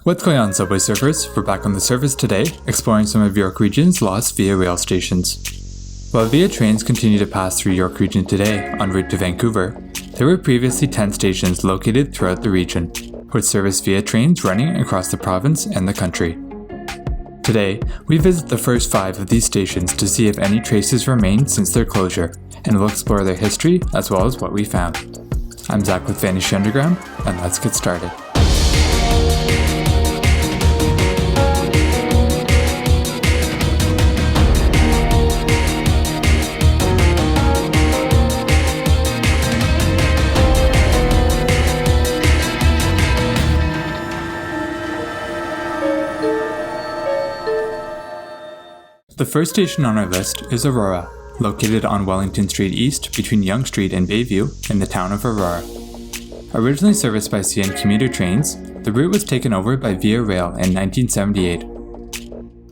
What's going on, Subway surfers? We're back on the surface today, exploring some of York Region's lost Via Rail stations. While Via trains continue to pass through York Region today en route to Vancouver, there were previously 10 stations located throughout the region, with service Via trains running across the province and the country. Today, we visit the first 5 of these stations to see if any traces remain since their closure, and we'll explore their history as well as what we found. I'm Zach with Vanished Underground, and let's get started. The first station on our list is Aurora, located on Wellington Street East between Yonge Street and Bayview in the town of Aurora. Originally serviced by CN commuter trains, the route was taken over by Via Rail in 1978.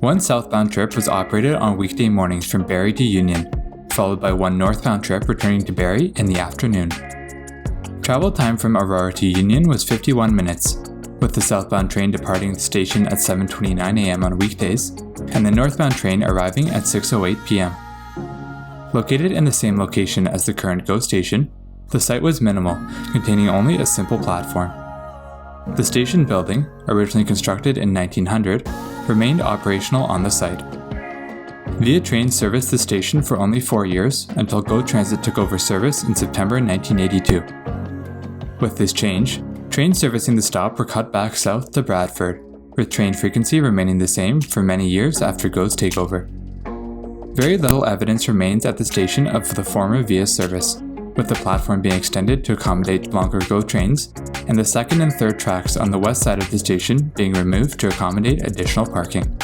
One southbound trip was operated on weekday mornings from Barrie to Union, followed by one northbound trip returning to Barrie in the afternoon. Travel time from Aurora to Union was 51 minutes, with the southbound train departing the station at 7:29 a.m. on weekdays, and the northbound train arriving at 6:08 p.m. Located in the same location as the current GO station, the site was minimal, containing only a simple platform. The station building, originally constructed in 1900, remained operational on the site. Via trains serviced the station for only 4 years until GO Transit took over service in September 1982. With this change, trains servicing the stop were cut back south to Bradford, with train frequency remaining the same for many years after GO's takeover. Very little evidence remains at the station of the former Via service, with the platform being extended to accommodate longer GO trains, and the second and third tracks on the west side of the station being removed to accommodate additional parking.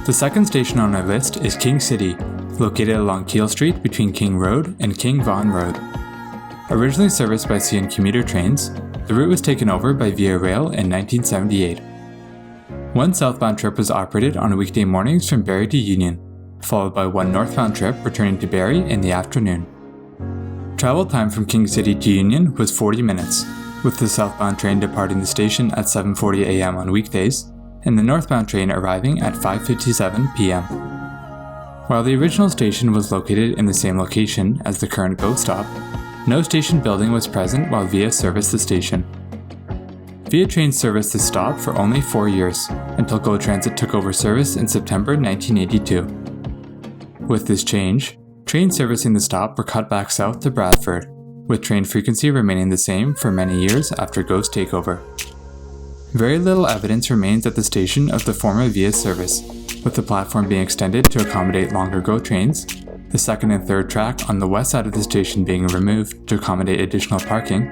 The second station on our list is King City, located along Keele Street between King Road and King Vaughan Road. Originally serviced by CN commuter trains, the route was taken over by Via Rail in 1978. One southbound trip was operated on weekday mornings from Barrie to Union, followed by one northbound trip returning to Barrie in the afternoon. Travel time from King City to Union was 40 minutes, with the southbound train departing the station at 7:40 a.m. on weekdays, and the northbound train arriving at 5:57 p.m. While the original station was located in the same location as the current GO stop, no station building was present while Via serviced the station. Via trains serviced the stop for only 4 years, until GO Transit took over service in September 1982. With this change, trains servicing the stop were cut back south to Bradford, with train frequency remaining the same for many years after GO's takeover. Very little evidence remains at the station of the former Via service, with the platform being extended to accommodate longer GO trains, the second and third track on the west side of the station being removed to accommodate additional parking,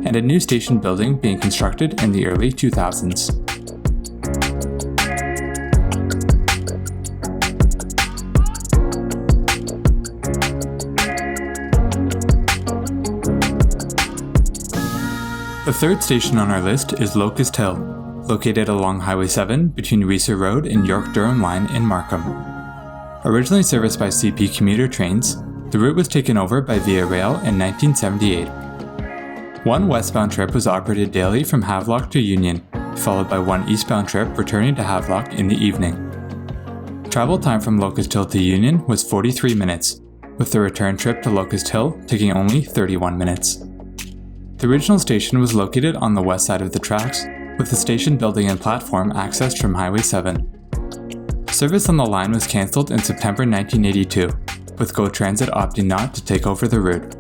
and a new station building being constructed in the early 2000s. The third station on our list is Locust Hill, located along Highway 7 between Reeser Road and York-Durham Line in Markham. Originally serviced by CP commuter trains, the route was taken over by Via Rail in 1978. One westbound trip was operated daily from Havelock to Union, followed by one eastbound trip returning to Havelock in the evening. Travel time from Locust Hill to Union was 43 minutes, with the return trip to Locust Hill taking only 31 minutes. The original station was located on the west side of the tracks, with the station building and platform accessed from Highway 7. Service on the line was cancelled in September 1982, with GO Transit opting not to take over the route.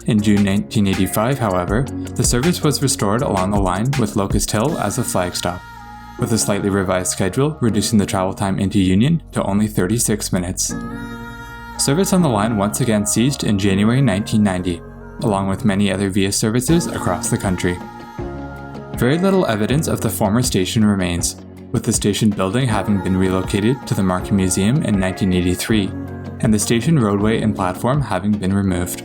In June 1985, however, the service was restored along the line with Locust Hill as a flag stop, with a slightly revised schedule reducing the travel time into Union to only 36 minutes. Service on the line once again ceased in January 1990, along with many other Via services across the country. Very little evidence of the former station remains, with the station building having been relocated to the Markham Museum in 1983, and the station roadway and platform having been removed.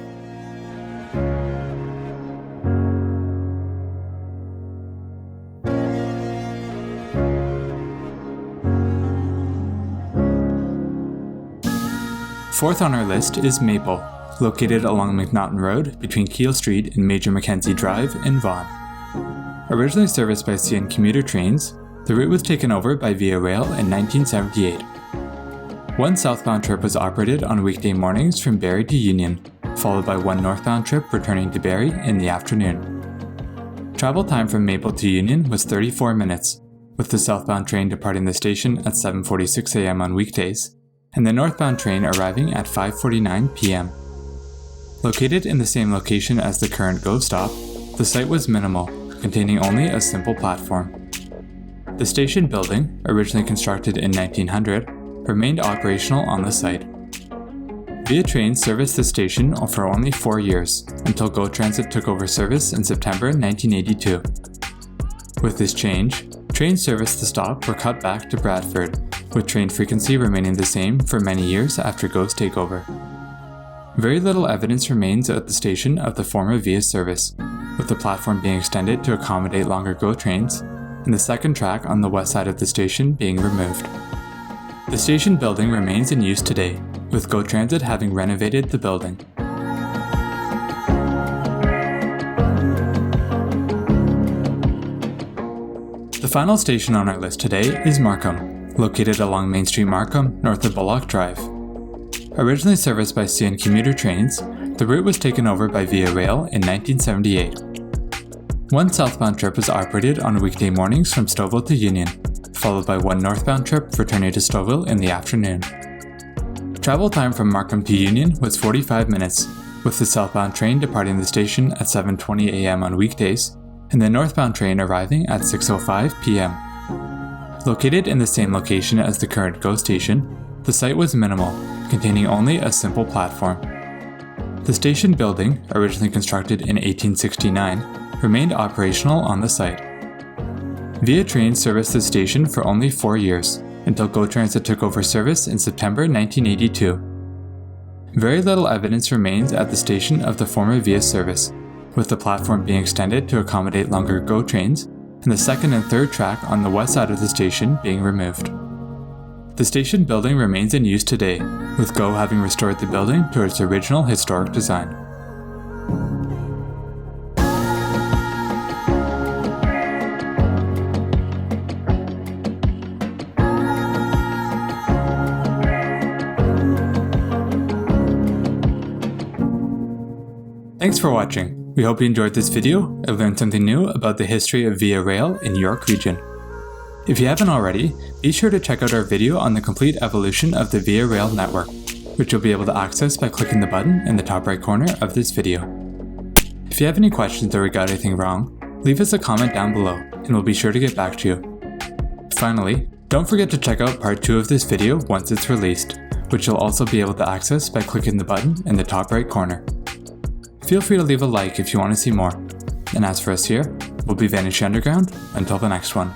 fourth on our list is Maple, located along McNaughton Road between Keele Street and Major Mackenzie Drive in Vaughan. Originally serviced by CN commuter trains, the route was taken over by Via Rail in 1978. One southbound trip was operated on weekday mornings from Barrie to Union, followed by one northbound trip returning to Barrie in the afternoon. Travel time from Maple to Union was 34 minutes, with the southbound train departing the station at 7:46 a.m. on weekdays, and the northbound train arriving at 5:49 p.m. Located in the same location as the current GO stop, the site was minimal, containing only a simple platform. The station building, originally constructed in 1900, remained operational on the site. Via Trains serviced the station for only 4 years, until GO Transit took over service in September 1982. With this change, trains serviced the stop were cut back to Bradford, with train frequency remaining the same for many years after GO's takeover. Very little evidence remains at the station of the former Via service, with the platform being extended to accommodate longer GO trains, and the second track on the west side of the station being removed. The station building remains in use today, with GO Transit having renovated the building. The final station on our list today is Markham, located along Main Street Markham, north of Bullock Drive. Originally serviced by CN commuter trains, the route was taken over by Via Rail in 1978. One southbound trip was operated on weekday mornings from Stouffville to Union, followed by one northbound trip returning to Stouffville in the afternoon. Travel time from Markham to Union was 45 minutes, with the southbound train departing the station at 7:20 a.m. on weekdays, and the northbound train arriving at 6:05 p.m. Located in the same location as the current GO station, the site was minimal, containing only a simple platform. The station building, originally constructed in 1869, remained operational on the site. Via Trains serviced the station for only 4 years, until GO Transit took over service in September 1982. Very little evidence remains at the station of the former Via service, with the platform being extended to accommodate longer GO trains, and the second and third track on the west side of the station being removed. The station building remains in use today, with GO having restored the building to its original historic design. Thanks for watching. We hope you enjoyed this video and learned something new about the history of Via Rail in York Region. If you haven't already, be sure to check out our video on the complete evolution of the Via Rail network, which you'll be able to access by clicking the button in the top right corner of this video. If you have any questions or we got anything wrong, leave us a comment down below and we'll be sure to get back to you. Finally, don't forget to check out part 2 of this video once it's released, which you'll also be able to access by clicking the button in the top right corner. Feel free to leave a like if you want to see more. And as for us here, we'll be Vanishing Underground until the next one.